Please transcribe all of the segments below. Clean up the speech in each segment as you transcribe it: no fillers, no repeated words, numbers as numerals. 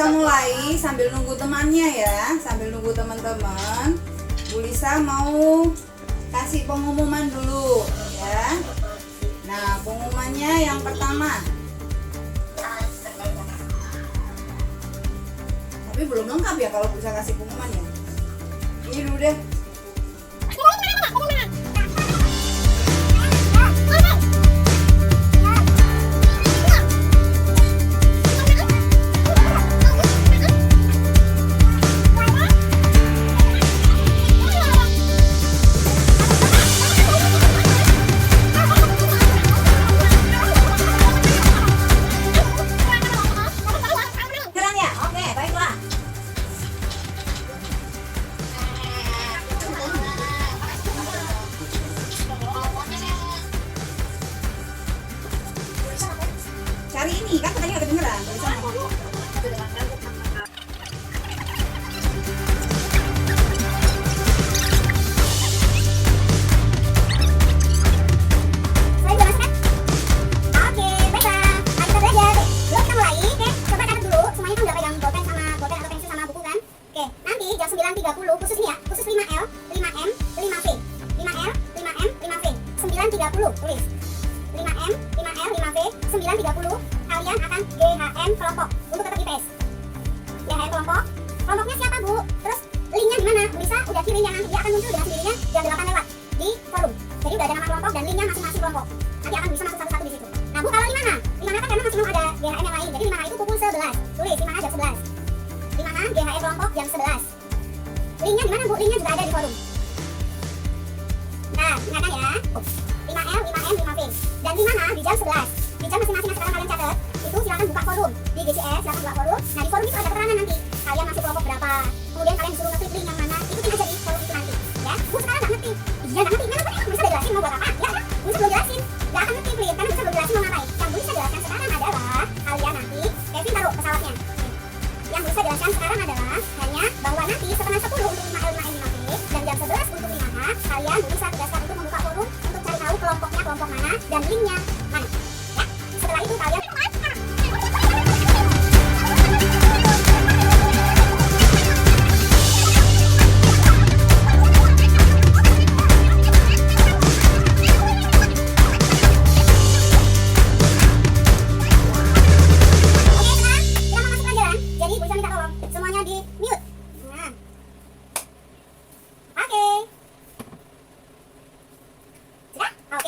Lisa mulai sambil nunggu temannya ya, sambil nunggu teman-teman. Bu Lisa mau kasih pengumuman dulu ya. Nah, pengumumannya yang pertama. Tapi belum lengkap ya kalau bisa kasih pengumuman ya. Ini dulu deh. Cari ini kan katanya udah kedengeran dari sana. Saya udah masuk kan? Oke, baiklah. Mari kita belajar. Belum kita mulai, oke? Coba catat dulu. Semuanya kan udah pegang bolpen atau pensil sama buku kan? Oke, nanti jam 9.30 khusus nih ya, khusus 5L, 5M, 5V. 5L, 5M, 5V. 9.30 tulis. 5M, 5L, 5V, 9.30 kalian akan GHM kelompok untuk tetap IPS. GHM kelompok, kelompoknya siapa Bu? Terus linknya di mana? Bu Lisa udah kirim ya, nanti dia akan muncul dengan sendirinya jam 8 lewat di forum. Jadi udah ada nama kelompok dan linknya masing-masing kelompok. Nanti akan bisa masuk satu-satu di situ. Nah Bu, kalau di mana? Di mana kan karena masih belum ada GHM yang lain. Jadi di mana itu pukul 11. Tulis di mana jam 11. Di mana GHM kelompok jam 11. Linknya di mana Bu? Linknya juga ada di forum. Nah, ingatkan ya. 5L, 5M, 5V. Dan di mana? Di jam 11. Di jam masing-masing yang sekarang kalian catat, itu silakan buka forum. Di GCS silakan buka forum. Nah, di forum itu ada keterangan nanti. Kalian masih kelompok berapa? Kemudian kalian disuruh ngeklik link yang mana? Ikutin aja di forum itu nanti. Ya, Bu sekarang nggak ngerti. Iya, nggak ngerti. Kenapa nih? Bu bisa jelasin mau buat apa? Ya, Bu bisa belum jelasin. Nggak akan ngerti, please. Karena Bu bisa belum jelasin mau ngapain. Yang Bu bisa jelaskan sekarang adalah kalian nanti, Kevin taruh pesawatnya. Yang Bu bisa jelaskan sekarang adalah hanya bahwa nanti setengah 10 untuk 5L, 5M, 5V dan jam 11 untuk 5H, kalian bisa tugaskan untuk membuka forum untuk cari tahu kelompoknya kelompok mana dan linknya mana. Ya, setelah itu kalian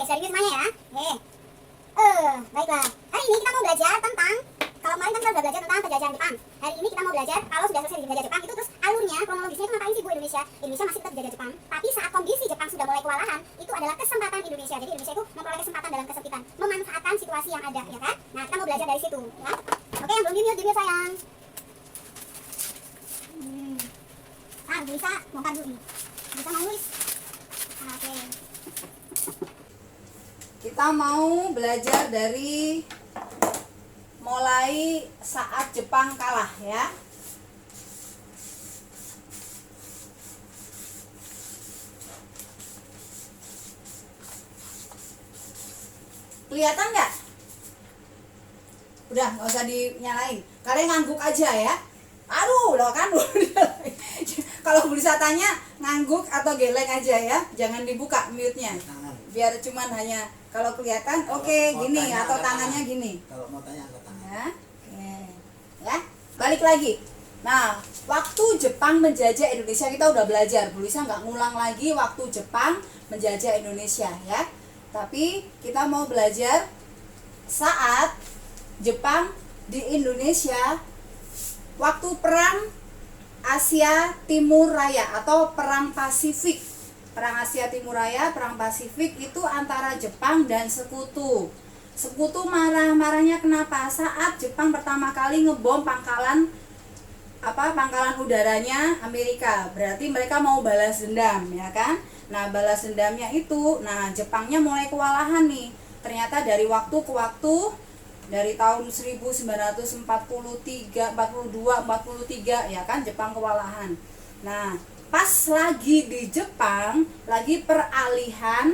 serius semuanya ya. Baiklah. Hari ini kita mau belajar tentang, kalau kemarin kan kita udah belajar tentang penjajahan Jepang. Hari ini kita mau belajar kalau sudah selesai dijajah Jepang itu terus alurnya, kronologisnya itu ngapain sih Bu Indonesia? Indonesia masih tetap dijajah Jepang, tapi saat kondisi Jepang sudah mulai kewalahan, itu adalah kesempatan Indonesia. Jadi Indonesia itu memperoleh kesempatan dalam kesempitan, memanfaatkan situasi yang ada, ya kan? Nah, kita mau belajar dari situ, ya. Oke, yang belum di mute sayang. Bisa bongkar dulu nih. Bisa mau nulis. Oke. Kita mau belajar dari mulai saat Jepang kalah ya. Kelihatan nggak? Udah, nggak usah dinyalain. Kalian ngangguk aja ya. Aduh, udah kan. Kalau bisa tanya, ngangguk atau geleng aja ya. Jangan dibuka mute-nya. Biar cuman hanya kalau kelihatan oke, gini atau tangannya gini. Kalau mau tanya angkat tangan. Ya. Oke. Ya, balik lagi. Nah, waktu Jepang menjajah Indonesia kita udah belajar. Bu Lisa nggak ngulang lagi waktu Jepang menjajah Indonesia ya. Tapi kita mau belajar saat Jepang di Indonesia waktu perang Asia Timur Raya atau perang Pasifik. Perang Asia Timur Raya, perang Pasifik itu antara Jepang dan sekutu. Sekutu marah-marahnya kenapa? Saat Jepang pertama kali ngebom pangkalan udaranya Amerika. Berarti mereka mau balas dendam, ya kan? Nah, balas dendamnya itu, Jepangnya mulai kewalahan nih. Ternyata dari waktu ke waktu, dari tahun 1943, 42, 43 ya kan Jepang kewalahan. Nah, pas lagi di Jepang lagi peralihan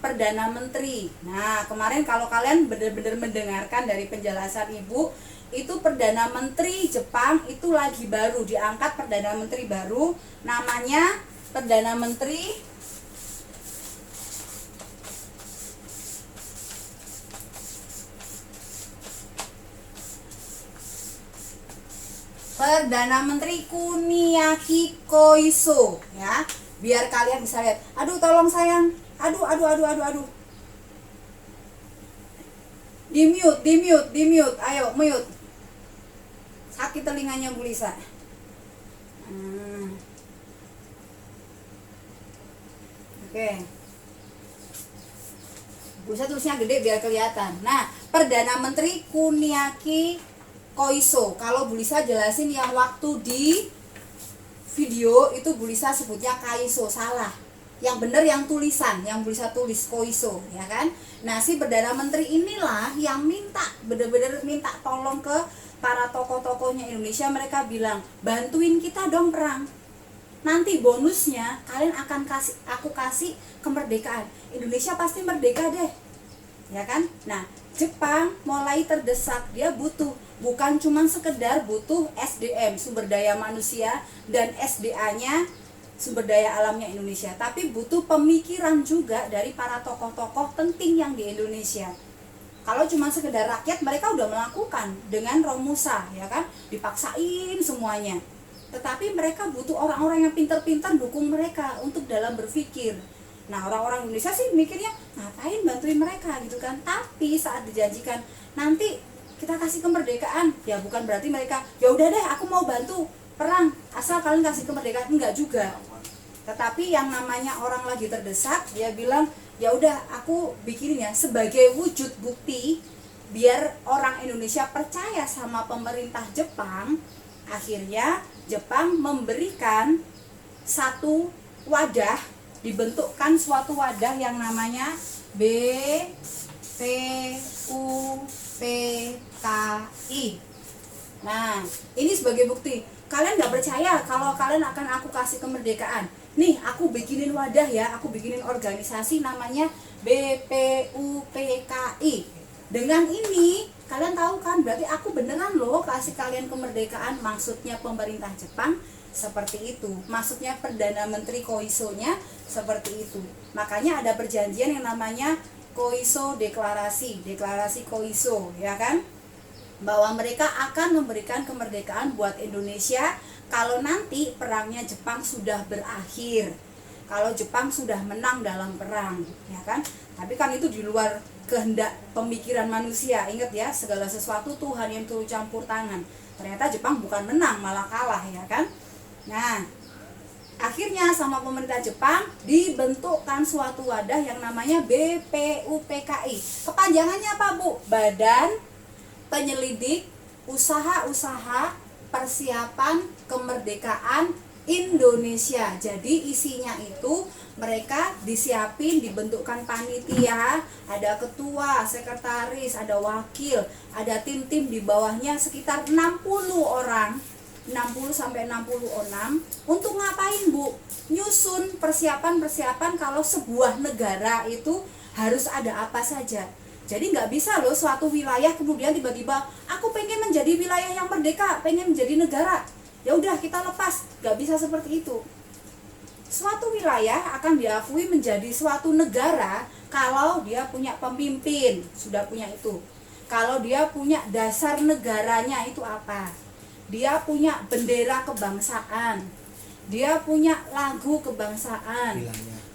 Perdana Menteri. Nah, kemarin kalau kalian benar-benar mendengarkan dari penjelasan Ibu, itu Perdana Menteri Jepang itu lagi baru diangkat, Perdana Menteri baru, namanya Perdana Menteri Kuniaki Koiso, ya, biar kalian bisa lihat. Aduh tolong sayang, aduh, di mute, ayo mute, sakit telinganya Bu Lisa. Oke. Bu Lisa tulisnya gede biar kelihatan. Nah, Perdana Menteri Kuniaki Koiso. Kalau Bu Lisa jelasin yang waktu di video itu Bu Lisa sebutnya Kaiso, salah. Yang benar yang tulisan, yang Bu Lisa tulis Koiso, ya kan? Nah, si Perdana Menteri inilah yang minta, bener-bener minta tolong ke para tokoh-tokohnya Indonesia. Mereka bilang, bantuin kita dong perang. Nanti bonusnya kalian akan aku kasih kemerdekaan. Indonesia pasti merdeka deh, ya kan? Nah, Jepang mulai terdesak, dia bukan cuma sekedar butuh SDM, sumber daya manusia, dan SDA-nya, sumber daya alamnya Indonesia, tapi butuh pemikiran juga dari para tokoh-tokoh penting yang di Indonesia. Kalau cuma sekedar rakyat, mereka udah melakukan dengan Romusa, ya kan, dipaksain semuanya. Tetapi mereka butuh orang-orang yang pintar-pintar dukung mereka untuk dalam berpikir. Nah, orang-orang Indonesia sih mikirnya ngapain bantuin mereka gitu kan. Tapi saat dijanjikan nanti kita kasih kemerdekaan, ya bukan berarti mereka ya udah deh aku mau bantu perang asal kalian kasih kemerdekaan, enggak juga. Tetapi yang namanya orang lagi terdesak, dia bilang ya udah aku bikinin ya sebagai wujud bukti biar orang Indonesia percaya sama pemerintah Jepang. Akhirnya Jepang memberikan satu wadah, dibentukkan suatu wadah yang namanya BPUPKI. Nah, ini sebagai bukti. Kalian nggak percaya kalau kalian akan aku kasih kemerdekaan. Nih, aku bikinin wadah ya, aku bikinin organisasi namanya BPUPKI. Dengan ini, kalian tahu kan, berarti aku beneran loh kasih kalian kemerdekaan. Maksudnya pemerintah Jepang seperti itu, maksudnya Perdana Menteri Koiso-nya seperti itu. Makanya ada perjanjian yang namanya Koiso Deklarasi Koiso, ya kan, bahwa mereka akan memberikan kemerdekaan buat Indonesia kalau nanti perangnya Jepang sudah berakhir, kalau Jepang sudah menang dalam perang, ya kan. Tapi kan itu di luar kehendak pemikiran manusia. Ingat ya, segala sesuatu Tuhan yang turut campur tangan. Ternyata Jepang bukan menang, malah kalah, ya kan. Nah, akhirnya sama pemerintah Jepang dibentukkan suatu wadah yang namanya BPUPKI. Kepanjangannya apa, Bu? Badan Penyelidik Usaha-usaha Persiapan Kemerdekaan Indonesia. Jadi isinya itu mereka disiapin, dibentukkan panitia, ada ketua, sekretaris, ada wakil, ada tim-tim di bawahnya sekitar 60 orang. 60 sampai 66 untuk ngapain, Bu? Nyusun persiapan-persiapan kalau sebuah negara itu harus ada apa saja. Jadi nggak bisa loh suatu wilayah kemudian tiba-tiba aku pengen menjadi wilayah yang merdeka, pengen menjadi negara, ya udah kita lepas. Nggak bisa seperti itu. Suatu wilayah akan diakui menjadi suatu negara kalau dia punya pemimpin, sudah punya itu. Kalau dia punya dasar negaranya itu apa? Dia punya bendera kebangsaan, dia punya lagu kebangsaan,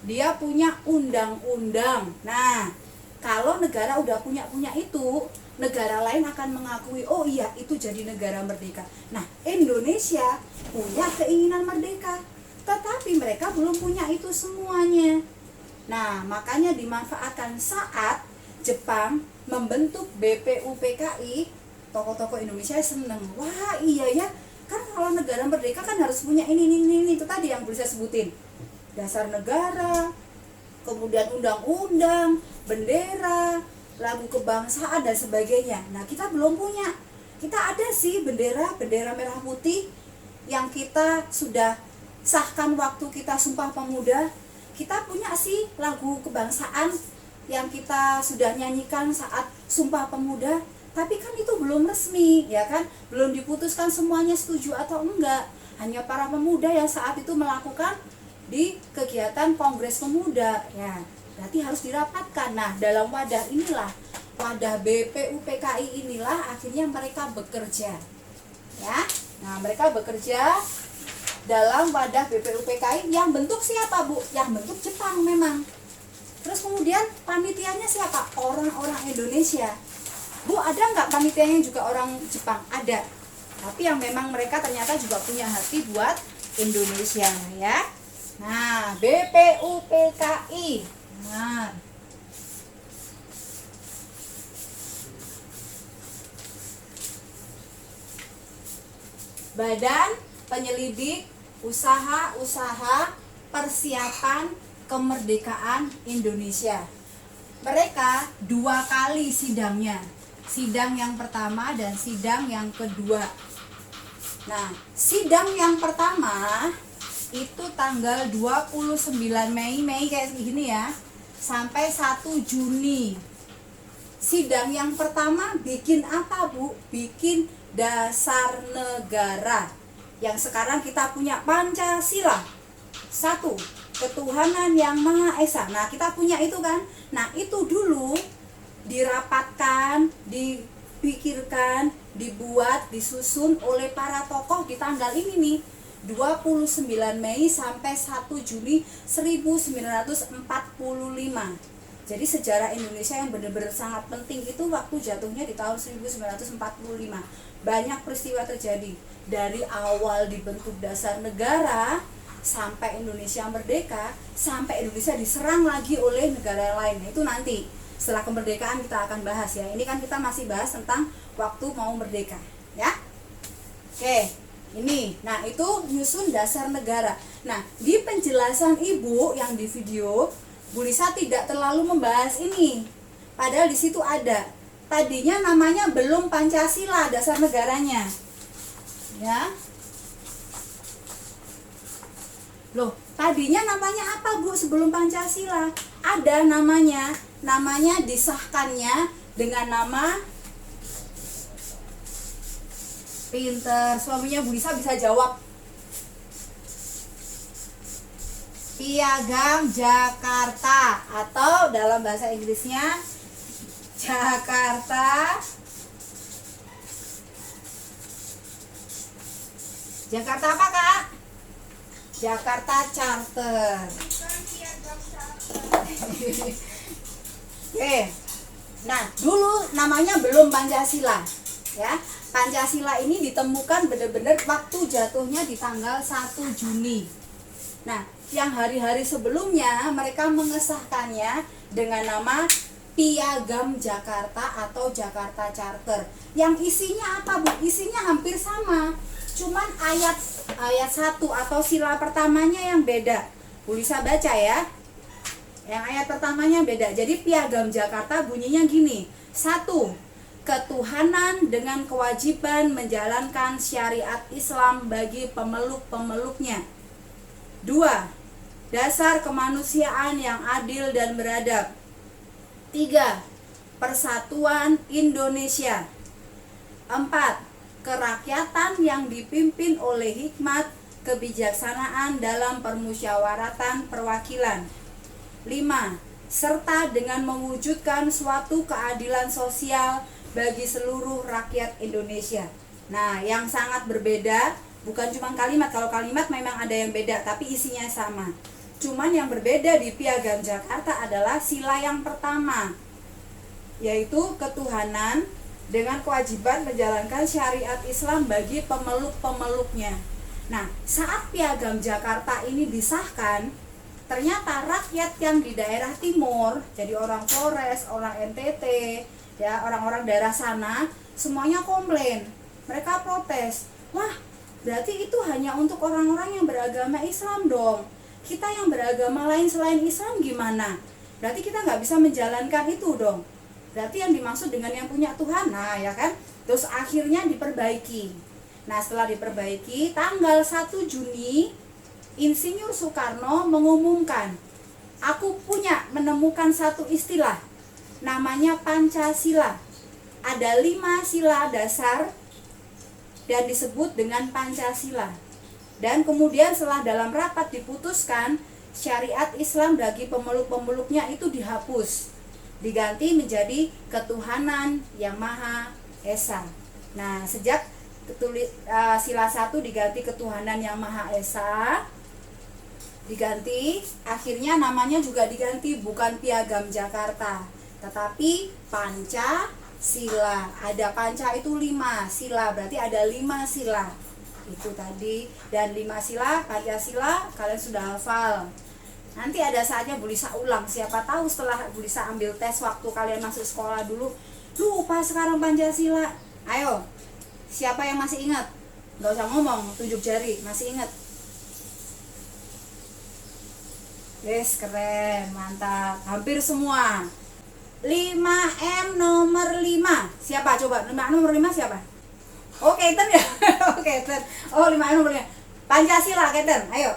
dia punya undang-undang. Nah, kalau negara udah punya itu, negara lain akan mengakui, oh iya itu jadi negara merdeka. Nah, Indonesia punya keinginan merdeka, tetapi mereka belum punya itu semuanya. Nah, makanya dimanfaatkan saat Jepang membentuk BPUPKI. Tokoh-tokoh Indonesia seneng, wah iya ya, kan kalau negara merdeka kan harus punya ini itu tadi yang bisa sebutin, dasar negara, kemudian undang-undang, bendera, lagu kebangsaan dan sebagainya. Nah, kita belum punya. Kita ada sih bendera merah putih yang kita sudah sahkan waktu kita Sumpah Pemuda. Kita punya sih lagu kebangsaan yang kita sudah nyanyikan saat Sumpah Pemuda. Tapi kan itu belum resmi, ya kan? Belum diputuskan semuanya setuju atau enggak. Hanya para pemuda yang saat itu melakukan di kegiatan Kongres Pemuda, ya. Berarti harus dirapatkan. Nah, dalam wadah inilah, wadah BPUPKI inilah akhirnya mereka bekerja. Ya. Nah, mereka bekerja dalam wadah BPUPKI yang bentuk siapa, Bu? Yang bentuk Jepang memang. Terus kemudian panitianya siapa? Orang-orang Indonesia. Bu, ada nggak panitianya juga orang Jepang? Ada. Tapi yang memang mereka ternyata juga punya hati buat Indonesia, ya. Nah, BPUPKI. Nah, Badan Penyelidik Usaha-usaha Persiapan Kemerdekaan Indonesia. Mereka 2 kali sidangnya. Sidang yang pertama dan sidang yang kedua. Nah, sidang yang pertama itu tanggal 29 Mei kayak gini ya, sampai 1 Juni. Sidang yang pertama bikin apa, Bu? Bikin dasar negara. Yang sekarang kita punya Pancasila. 1. Ketuhanan yang Maha Esa. Nah, kita punya itu kan. Nah, itu dulu dirapatkan, dipikirkan, dibuat, disusun oleh para tokoh di tanggal ini nih, 29 Mei sampai 1 Juni 1945. Jadi sejarah Indonesia yang benar-benar sangat penting itu waktu jatuhnya di tahun 1945. Banyak peristiwa terjadi dari awal dibentuk dasar negara sampai Indonesia merdeka, sampai Indonesia diserang lagi oleh negara lain. Nah, itu nanti setelah kemerdekaan kita akan bahas ya. Ini kan kita masih bahas tentang waktu mau merdeka, ya. Oke, ini. Nah, itu nyusun dasar negara. Nah, di penjelasan Ibu yang di video, Bu Lisa tidak terlalu membahas ini. Padahal di situ ada. Tadinya namanya belum Pancasila dasar negaranya. Ya. Loh, tadinya namanya apa, Bu, sebelum Pancasila? Ada namanya disahkannya dengan nama, pinter, suaminya Bu Lisa bisa jawab, Piagam Jakarta, atau dalam bahasa Inggrisnya Jakarta apa, Kak? Jakarta Charter. Oke. Nah, dulu namanya belum Pancasila, ya. Pancasila ini ditemukan benar-benar waktu jatuhnya di tanggal 1 Juni. Nah, yang hari-hari sebelumnya mereka mengesahkannya dengan nama Piagam Jakarta atau Jakarta Charter. Yang isinya apa, Bu? Isinya hampir sama. Cuman ayat 1 atau sila pertamanya yang beda. Bu Lisa baca ya. Yang ayat pertamanya beda. Jadi Piagam Jakarta bunyinya gini. 1. Ketuhanan dengan kewajiban menjalankan syariat Islam bagi pemeluk-pemeluknya. 2. Dasar kemanusiaan yang adil dan beradab. 3. Persatuan Indonesia. 4. Kerakyatan yang dipimpin oleh hikmat kebijaksanaan dalam permusyawaratan perwakilan. 5. Serta dengan mewujudkan suatu keadilan sosial bagi seluruh rakyat Indonesia. Nah, yang sangat berbeda bukan cuma kalimat. Kalau kalimat memang ada yang beda, tapi isinya sama. Cuman yang berbeda di Piagam Jakarta adalah sila yang pertama, yaitu ketuhanan dengan kewajiban menjalankan syariat Islam bagi pemeluk-pemeluknya. Nah, saat Piagam Jakarta ini disahkan, ternyata rakyat yang di daerah timur, jadi orang Flores, orang NTT, ya, orang-orang daerah sana, semuanya komplain. Mereka protes. Wah, berarti itu hanya untuk orang-orang yang beragama Islam dong. Kita yang beragama lain selain Islam gimana? Berarti kita nggak bisa menjalankan itu dong. Berarti yang dimaksud dengan yang punya Tuhan, nah ya kan. Terus akhirnya diperbaiki. Nah, setelah diperbaiki, tanggal 1 Juni Insinyur Soekarno mengumumkan, aku menemukan satu istilah, namanya Pancasila. ada 5 sila dasar dan disebut dengan Pancasila. Dan kemudian setelah dalam rapat diputuskan syariat Islam bagi pemeluk-pemeluknya itu dihapus, diganti menjadi ketuhanan yang Maha Esa. Nah, sejak sila 1 diganti ketuhanan yang Maha Esa, diganti, akhirnya namanya juga diganti, bukan Piagam Jakarta tetapi Pancasila. Ada panca itu 5, sila berarti ada 5 sila itu tadi, dan 5 sila Pancasila kalian sudah hafal. Nanti ada saatnya Bu Lisa ulang, siapa tahu setelah Bu Lisa ambil tes waktu kalian masuk sekolah dulu lupa sekarang Pancasila. Ayo, siapa yang masih ingat? Gak usah ngomong, tunjuk jari, masih ingat? Yes, keren, mantap, hampir semua. 5M nomor 5 siapa? Coba 5M nomor 5 siapa? Oh, Keten ya? Oh, Keten. Oh, 5M nomor 5 Pancasila, Keten, ayo.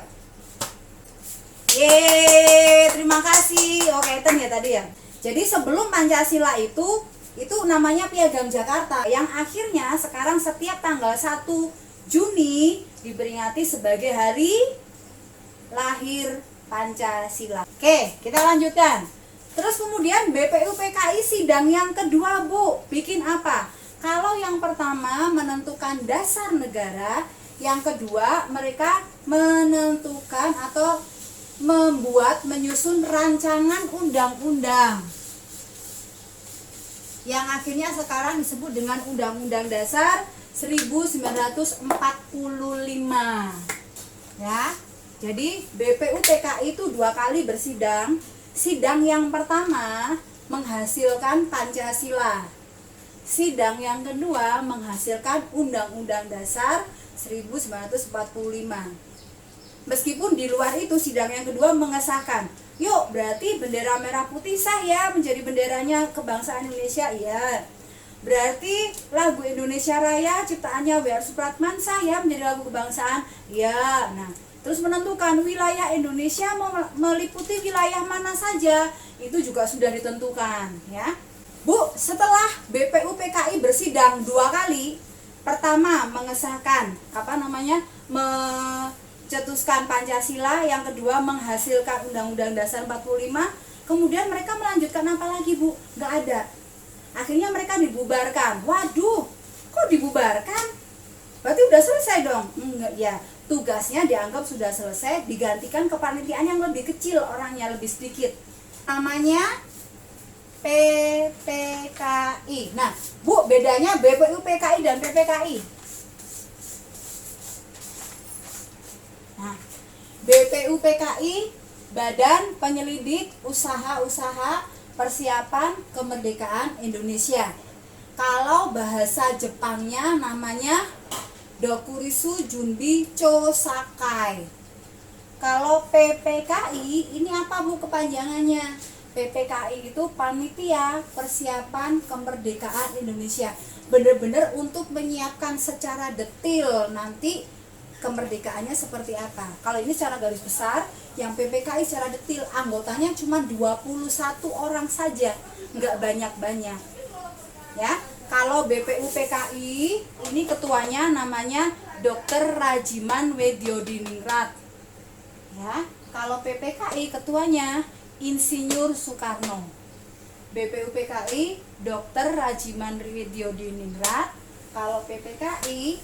Yeay, terima kasih. Oh, Keten ya tadi ya. Jadi sebelum Pancasila itu namanya Piagam Jakarta, yang akhirnya sekarang setiap tanggal 1 Juni diperingati sebagai hari lahir Pancasila. Oke, kita lanjutkan. Terus kemudian BPUPKI sidang yang kedua, Bu, bikin apa? Kalau yang pertama menentukan dasar negara, yang kedua mereka menentukan atau menyusun rancangan undang-undang yang akhirnya sekarang disebut dengan Undang-Undang Dasar 1945. Ya. Jadi BPUPKI itu 2 kali bersidang. Sidang yang pertama menghasilkan Pancasila. Sidang yang kedua menghasilkan Undang-Undang Dasar 1945. Meskipun di luar itu sidang yang kedua mengesahkan, yuk berarti bendera merah putih sah ya menjadi benderanya kebangsaan Indonesia. Iya. Berarti lagu Indonesia Raya ciptaannya W.R. Supratman sah ya menjadi lagu kebangsaan. Iya. Nah, terus menentukan wilayah Indonesia mau meliputi wilayah mana saja, itu juga sudah ditentukan ya. Bu, setelah BPUPKI bersidang 2 kali, pertama mengesahkan mencetuskan Pancasila, yang kedua menghasilkan Undang-Undang Dasar 45, kemudian mereka melanjutkan apa lagi, Bu? Gak ada. Akhirnya mereka dibubarkan. Waduh, kok dibubarkan? Berarti udah selesai dong? Enggak ya. Tugasnya dianggap sudah selesai, digantikan kepanitiaan yang lebih kecil, orangnya lebih sedikit, namanya PPKI. Nah, Bu, bedanya BPUPKI dan PPKI. Nah, BPUPKI Badan Penyelidik Usaha-usaha Persiapan Kemerdekaan Indonesia. Kalau bahasa Jepangnya namanya Dokurisu Junbi Chosakai. Kalau PPKI ini apa, Bu, kepanjangannya? PPKI itu Panitia Persiapan Kemerdekaan Indonesia. Benar-benar untuk menyiapkan secara detail nanti kemerdekaannya seperti apa. Kalau ini secara garis besar, yang PPKI secara detail anggotanya cuma 21 orang saja, nggak banyak-banyak. Ya. Kalau BPUPKI ini ketuanya namanya Dr. Rajiman Wedyodiningrat. Ya, kalau PPKI ketuanya Insinyur Soekarno. BPUPKI Dr. Rajiman Wedyodiningrat. Kalau PPKI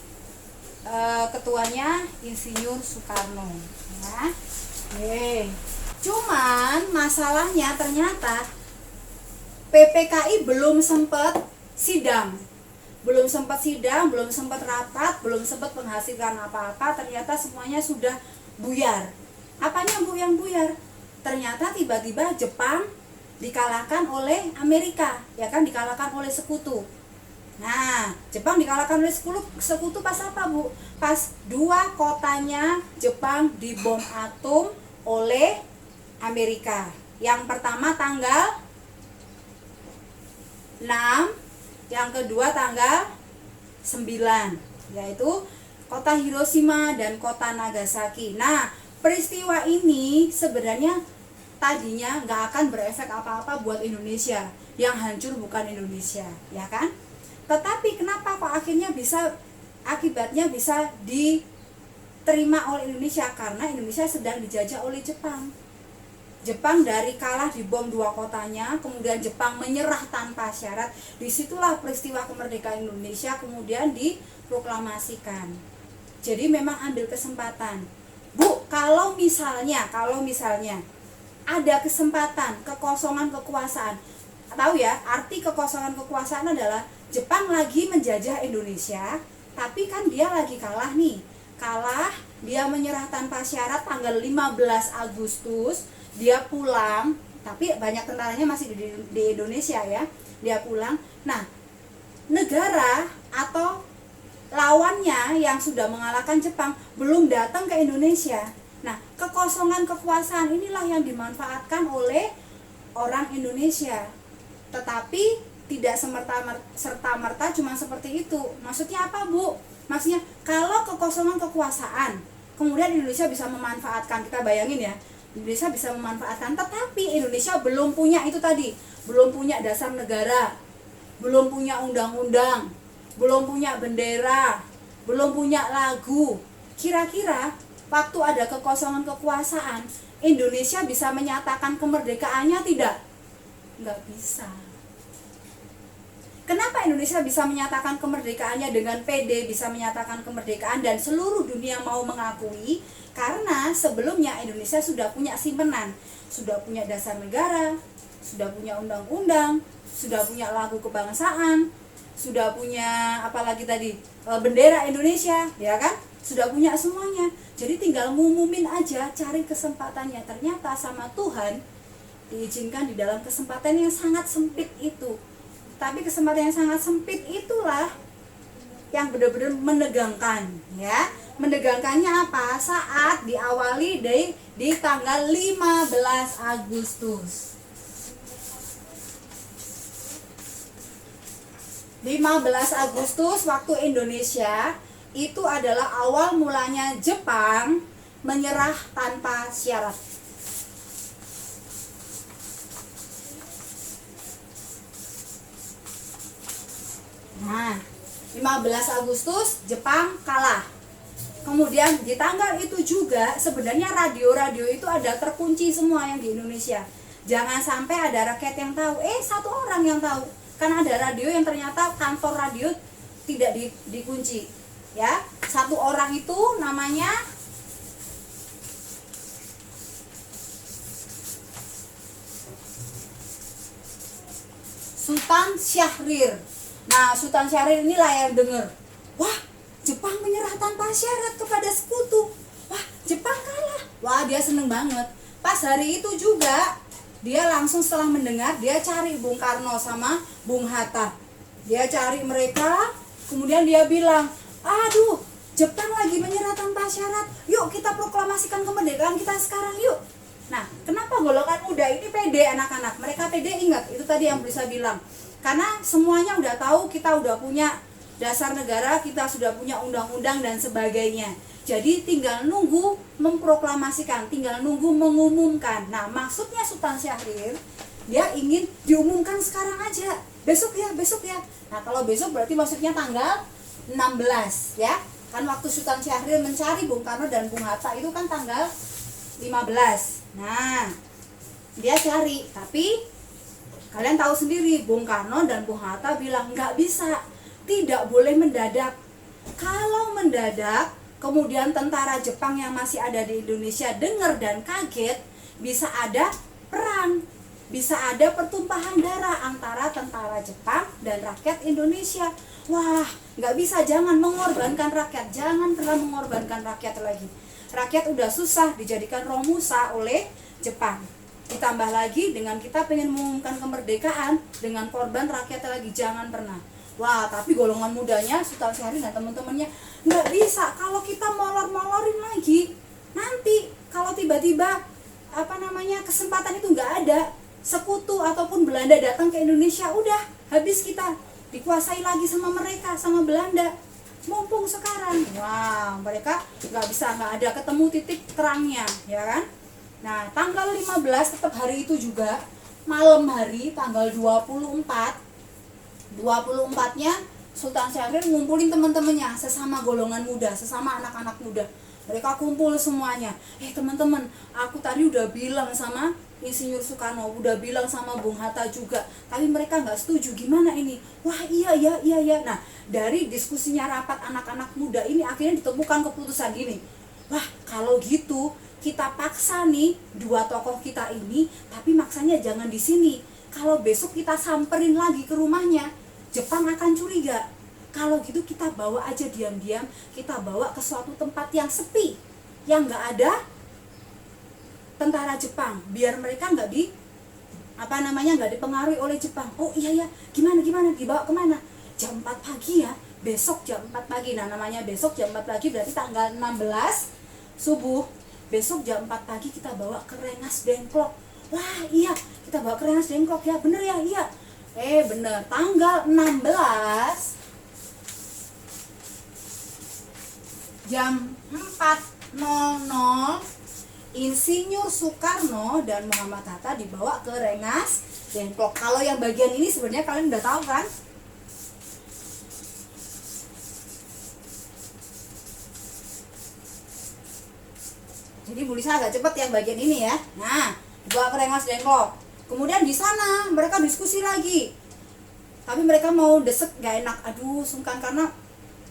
ketuanya Insinyur Soekarno. Ya. Cuman masalahnya ternyata PPKI belum sempat sidang, belum sempat rapat, belum sempat menghasilkan apa-apa, ternyata semuanya sudah buyar. Apanya, Bu, yang buyar? Ternyata tiba-tiba Jepang dikalahkan oleh Amerika, ya kan, dikalahkan oleh sekutu. Nah, Jepang dikalahkan oleh sekutu pas apa, Bu? Pas 2 kotanya Jepang dibom atom oleh Amerika. Yang pertama tanggal 6, yang kedua tanggal 9, yaitu kota Hiroshima dan kota Nagasaki. Nah, peristiwa ini sebenarnya tadinya nggak akan berefek apa-apa buat Indonesia. Yang hancur bukan Indonesia, ya kan? Tetapi kenapa kok akibatnya bisa diterima oleh Indonesia? Karena Indonesia sedang dijajah oleh Jepang. Jepang dari kalah dibom 2 kotanya, kemudian Jepang menyerah tanpa syarat. Disitulah peristiwa kemerdekaan Indonesia kemudian diproklamasikan. Jadi memang ambil kesempatan. Bu, kalau misalnya ada kesempatan kekosongan kekuasaan, tahu ya, arti kekosongan kekuasaan adalah Jepang lagi menjajah Indonesia, tapi kan dia lagi kalah nih. Kalah, dia menyerah tanpa syarat tanggal 15 Agustus, dia pulang, tapi banyak tentaranya masih di Indonesia ya. Dia pulang. Nah, negara atau lawannya yang sudah mengalahkan Jepang belum datang ke Indonesia. Nah, kekosongan kekuasaan inilah yang dimanfaatkan oleh orang Indonesia. Tetapi tidak serta-merta cuma seperti itu. Maksudnya apa, Bu? Maksudnya kalau kekosongan kekuasaan, kemudian Indonesia bisa memanfaatkan, kita bayangin ya, Indonesia bisa memanfaatkan, tetapi Indonesia belum punya itu tadi, belum punya dasar negara, belum punya undang-undang, belum punya bendera, belum punya lagu. Kira-kira waktu ada kekosongan kekuasaan, Indonesia bisa menyatakan kemerdekaannya tidak? Nggak bisa. Kenapa Indonesia bisa menyatakan kemerdekaannya dengan pede, bisa menyatakan kemerdekaan dan seluruh dunia mau mengakui? Karena sebelumnya Indonesia sudah punya simpenan, sudah punya dasar negara, sudah punya undang-undang, sudah punya lagu kebangsaan, sudah punya apalagi tadi, bendera Indonesia, ya kan? Sudah punya semuanya. Jadi tinggal ngumumin aja, cari kesempatannya. Ternyata sama Tuhan diizinkan di dalam kesempatan yang sangat sempit itu. Tapi kesempatan yang sangat sempit itulah yang benar-benar menegangkan, ya. Menegangkannya apa? Saat diawali di tanggal 15 Agustus. 15 Agustus waktu Indonesia itu adalah awal mulanya Jepang menyerah tanpa syarat. Nah, 15 Agustus Jepang kalah. Kemudian di tanggal itu juga sebenarnya radio-radio itu ada terkunci semua yang di Indonesia. Jangan sampai ada rakyat yang tahu, satu orang yang tahu. Karena ada radio yang ternyata kantor radio tidak dikunci. Ya, satu orang itu namanya Sultan Syahrir. Nah, Sultan Syahrir inilah yang dengar, wah, Jepang menyerah tanpa syarat kepada sekutu. Wah, Jepang kalah. Wah, dia seneng banget. Pas hari itu juga, dia langsung setelah mendengar, dia cari Bung Karno sama Bung Hatta. Dia cari mereka, kemudian dia bilang, aduh, Jepang lagi menyerah tanpa syarat. Yuk kita proklamasikan kemerdekaan kita sekarang, yuk. Nah, kenapa golongan muda ini pede anak-anak? Mereka pede, ingat, itu tadi yang bisa bilang. Karena semuanya udah tahu, kita udah punya dasar negara, kita sudah punya undang-undang dan sebagainya. Jadi tinggal nunggu memproklamasikan, tinggal nunggu mengumumkan. Nah, maksudnya Sultan Syahrir, dia ingin diumumkan sekarang aja. Besok ya, besok ya. Nah, kalau besok berarti maksudnya tanggal 16 ya. Kan waktu Sultan Syahrir mencari Bung Karno dan Bung Hatta itu kan tanggal 15. Nah, dia cari, tapi kalian tahu sendiri, Bung Karno dan Bung Hatta bilang nggak bisa, tidak boleh mendadak. Kalau mendadak, kemudian tentara Jepang yang masih ada di Indonesia dengar dan kaget, bisa ada perang, bisa ada pertumpahan darah antara tentara Jepang dan rakyat Indonesia. Wah, nggak bisa, jangan mengorbankan rakyat, jangan pernah mengorbankan rakyat lagi. Rakyat udah susah dijadikan romusa oleh Jepang. Ditambah lagi dengan kita pengen mengumumkan kemerdekaan dengan korban rakyat lagi, jangan pernah. Wah, tapi golongan mudanya Sultan Syahrir dan teman-temannya nggak bisa. Kalau kita molor-molorin lagi, nanti kalau tiba-tiba kesempatan itu nggak ada, sekutu ataupun Belanda datang ke Indonesia, udah habis kita, dikuasai lagi sama mereka, sama Belanda. Mumpung sekarang, wah, mereka nggak ada ketemu titik terangnya, ya kan? Nah, tanggal 15 tetap hari itu juga, malam hari tanggal 24 24-nya Sultan Syahrir ngumpulin teman-temannya, sesama golongan muda, sesama anak-anak muda. Mereka kumpul semuanya. Teman-teman, aku tadi udah bilang sama Insinyur Soekarno, udah bilang sama Bung Hatta juga, tapi mereka nggak setuju. Gimana ini? Wah, iya. Nah, dari diskusinya rapat anak-anak muda ini akhirnya ditemukan keputusan gini. Wah, kalau gitu kita paksa nih dua tokoh kita ini, tapi maksanya jangan di sini. Kalau besok kita samperin lagi ke rumahnya, Jepang akan curiga. Kalau gitu kita bawa aja diam-diam, kita bawa ke suatu tempat yang sepi, yang nggak ada tentara Jepang, biar mereka nggak dipengaruhi oleh Jepang. Oh iya, gimana dibawa kemana? Jam 4 pagi ya, besok jam 4 pagi. Nah, namanya besok jam 4 pagi berarti tanggal 16 subuh. Besok jam 4 pagi kita bawa ke Rengas Dengklok. Wah iya, kita bawa ke Rengas Dengklok ya, bener ya, iya. Bener, tanggal 16 jam 4.00 Insinyur Soekarno dan Muhammad Hatta dibawa ke Rengas Dengklok. Kalau yang bagian ini sebenarnya kalian udah tahu kan? Jadi Bu Lisa agak cepet yang bagian ini ya. Nah, dibawa ke Rengas Dengklok. Kemudian di sana mereka diskusi lagi. Tapi mereka mau desek gak enak. Aduh, sungkan karena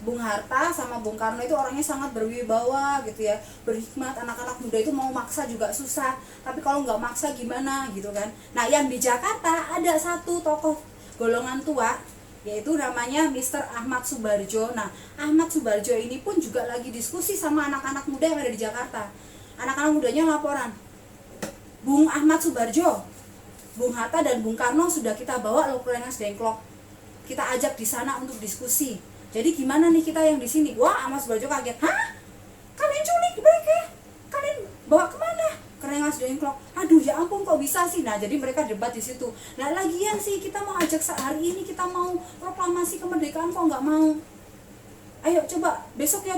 Bung Hatta sama Bung Karno itu orangnya sangat berwibawa gitu ya, berhikmat. Anak-anak muda itu mau maksa juga susah, tapi kalau nggak maksa gimana gitu kan. Nah, yang di Jakarta ada satu tokoh golongan tua, yaitu namanya Mr. Ahmad Subarjo. Nah, Ahmad Subarjo ini pun juga lagi diskusi sama anak-anak muda yang ada di Jakarta. Anak-anak mudanya laporan, Bung Ahmad Subarjo, Bung Hatta dan Bung Karno sudah kita bawa lo ke Rengas Dengklok, kita ajak di sana untuk diskusi. Jadi gimana nih kita yang di sini? Wah, Ahmad Subarjo kaget. Hah? Kalian culik mereka? Kalian bawa kemana? Ke Rengas Dengklok. Aduh, ya ampun, kok bisa sih? Nah, jadi mereka debat di situ. Nah, lagian sih kita mau ajak hari ini, kita mau proklamasi kemerdekaan, kok nggak mau? Ayo coba besok ya.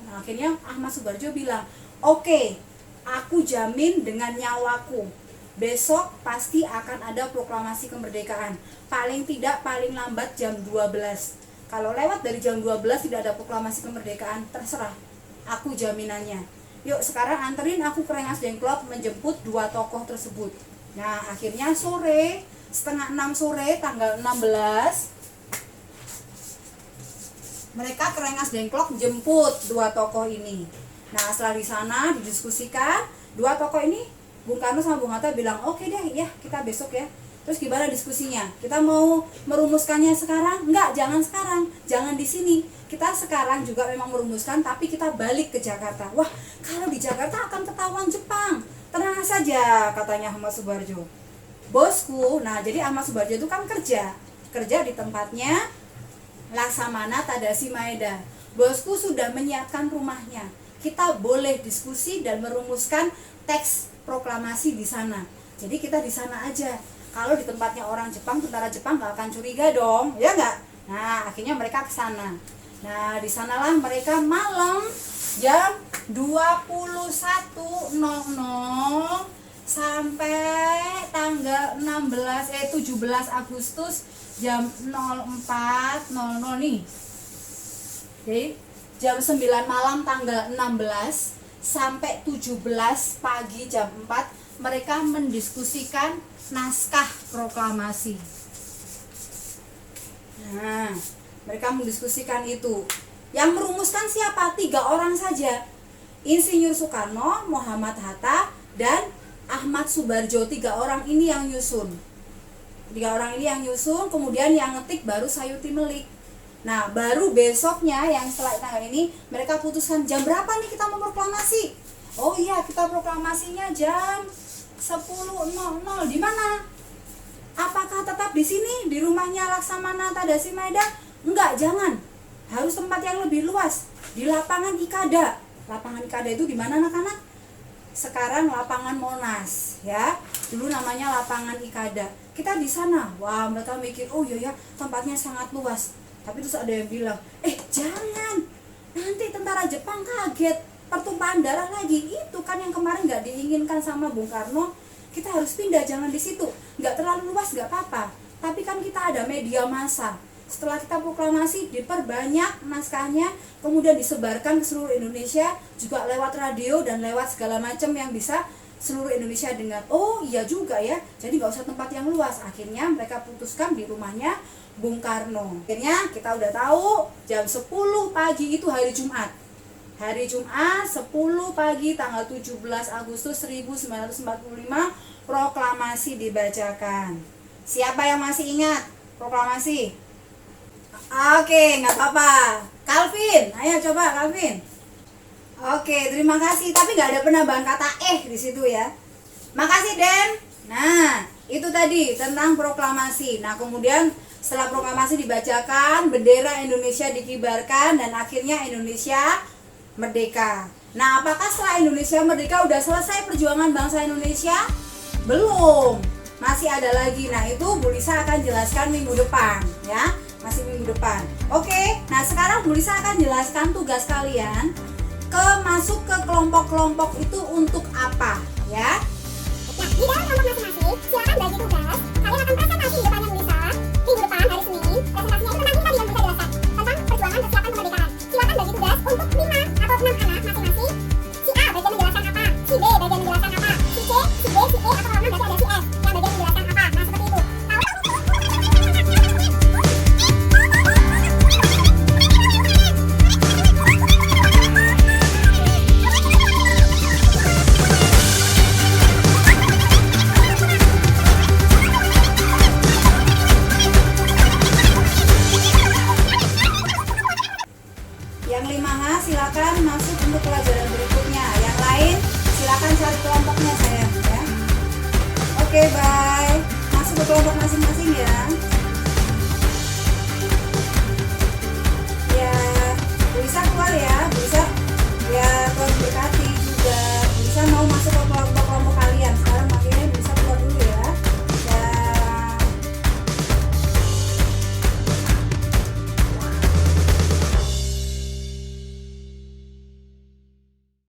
Nah, akhirnya Ahmad Subarjo bilang, oke, aku jamin dengan nyawaku, besok pasti akan ada proklamasi kemerdekaan. Paling tidak, paling lambat jam 12. Kalau lewat dari jam 12 tidak ada proklamasi kemerdekaan, terserah, aku jaminannya. Yuk sekarang anterin aku ke Rengas Dengklok menjemput dua tokoh tersebut. Nah, akhirnya sore, setengah 6 sore tanggal 16, mereka ke Rengas Dengklok jemput dua tokoh ini. Nah, setelah di sana didiskusikan, dua tokoh ini, Bung Karno sama Bung Hatta bilang, oke deh ya, kita besok ya. Terus gimana diskusinya? Kita mau merumuskannya sekarang? Enggak, jangan sekarang, jangan di sini. Kita sekarang juga memang merumuskan, tapi kita balik ke Jakarta. Wah, kalau di Jakarta akan ketahuan Jepang. Tenang saja, katanya Ahmad Subarjo. Bosku, nah jadi Ahmad Subarjo itu kan kerja di tempatnya Laksamana Tadashi Maeda. Bosku sudah menyiapkan rumahnya. Kita boleh diskusi dan merumuskan teks proklamasi di sana. Jadi kita di sana aja. Kalau di tempatnya orang Jepang, tentara Jepang gak akan curiga dong, ya nggak? Nah, akhirnya mereka ke sana. Nah, di sanalah mereka malam jam 21.00 sampai tanggal 17 Agustus jam 04.00 nih. Jadi jam 9 malam tanggal 16 sampai 17 pagi jam 4 mereka mendiskusikan naskah proklamasi. Nah, mereka mendiskusikan itu. Yang merumuskan siapa? 3 orang saja. Insinyur Soekarno, Muhammad Hatta, dan Ahmad Subarjo. 3 orang ini yang nyusun. 3 orang ini yang nyusun, kemudian yang ngetik baru Sayuti Melik. Nah, baru besoknya yang setelah tanggal ini mereka putuskan jam berapa nih kita mau proklamasi. Oh iya, kita proklamasinya jam 10.00. Di mana? Apakah tetap di sini di rumahnya Laksamana Tadashi Maeda? Enggak, jangan. Harus tempat yang lebih luas, di lapangan Ikada. Lapangan Ikada itu di mana anak-anak? Sekarang lapangan Monas, ya. Dulu namanya lapangan Ikada. Kita di sana. Wah, mereka mikir, oh iya ya, tempatnya sangat luas. Tapi terus ada yang bilang, jangan. Nanti tentara Jepang kaget, pertumpahan darah lagi. Itu kan yang kemarin nggak diinginkan sama Bung Karno. Kita harus pindah, jangan di situ. Nggak terlalu luas, nggak apa-apa. Tapi kan kita ada media massa. Setelah kita proklamasi, diperbanyak naskahnya, kemudian disebarkan ke seluruh Indonesia, juga lewat radio dan lewat segala macam yang bisa seluruh Indonesia dengar. Oh iya juga ya, jadi nggak usah tempat yang luas. Akhirnya mereka putuskan di rumahnya Bung Karno. Akhirnya kita udah tahu jam 10 pagi itu hari Jumat. Hari Jumat 10 pagi tanggal 17 Agustus 1945 proklamasi dibacakan. Siapa yang masih ingat proklamasi? Oke, nggak apa-apa. Calvin, ayo coba Calvin. Oke, terima kasih. Tapi nggak ada penambahan kata di situ ya. Makasih Den. Nah, itu tadi tentang proklamasi. Nah, kemudian setelah proklamasi dibacakan, bendera Indonesia dikibarkan dan akhirnya Indonesia merdeka. Nah, apakah setelah Indonesia merdeka udah selesai perjuangan bangsa Indonesia? Belum. Masih ada lagi. Nah, itu Bu Lisa akan jelaskan minggu depan ya. Masih minggu depan. Oke, nah sekarang Bu Lisa akan jelaskan tugas kalian masuk ke kelompok-kelompok itu untuk apa ya. Nah, di dalam kelompok masing-masing, silakan bagi tugas. Kalian akan presentasi di depannya Bu Lisa minggu depan hari Senin. Presentasinya itu tentang ini tadi yang bisa jelaskan, tentang perjuangan persiapan kemerdekaan. Silakan bagi tugas untuk 5 atau 6 anak masing-masing. Si A bagian menjelaskan apa, si B bagian menjelaskan apa, si C, si D, si E, atau kalau 6 berarti ada si F yang bagian menjelaskan apa. Nah, seperti itu. Yang 5H silakan masuk untuk pelajaran berikutnya. Yang lain silakan cari kelompoknya sayang ya. Oke, bye. Masuk ke kelompok masing-masing ya.